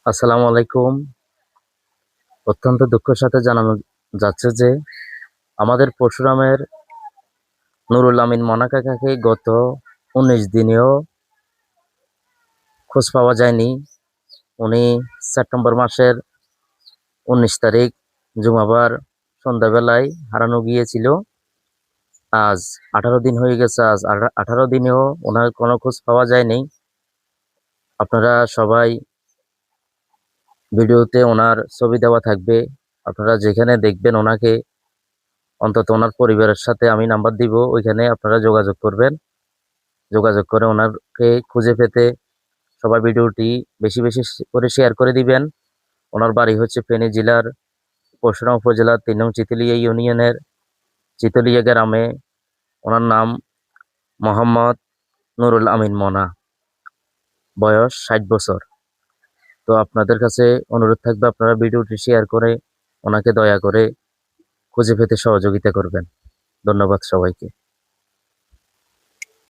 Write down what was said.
আসসালামু আলাইকুম। অত্যন্ত দুঃখের সাথে জানানো যাচ্ছে যে আমাদের পরশুরামের নুরুল আমিন মনা কাকাকে গত 19 দিনেও খোঁজ পাওয়া যায়নি। উনি সেপ্টেম্বর মাসের 19 তারিখ জুমাবার সন্ধ্যাবেলায় হারানো গিয়েছিল। আজ 18 দিন হয়ে গেছে। আজ 18 দিনেও ওনার কোনো খোঁজ পাওয়া যায়নি। আপনারা সবাই ভিডিওতে ওনার ছবি দেওয়া থাকবে। আপনারা যেখানে দেখবেন ওনাকে, অন্তত ওনার পরিবারের সাথে আমি নাম্বার দিব, ওইখানে আপনারা যোগাযোগ করবেন। যোগাযোগ করে ওনাকে খুঁজে পেতে সবাই ভিডিওটি বেশি বেশি করে শেয়ার করে দিবেন। ওনার বাড়ি হচ্ছে ফেনী জেলার পরশুরাম উপজেলার 3 নং চিতলিয়া ইউনিয়নের চিতলিয়া গ্রামে। ওনার নাম মোহাম্মদ নুরুল আমিন মনা, বয়স 60 বছর। তো আপনাদের কাছে অনুরোধ থাকবে, আপনারা ভিডিওটি শেয়ার করে ওনাকে দয়া করে খুঁজে পেতে সহযোগিতা করবেন। ধন্যবাদ সবাইকে।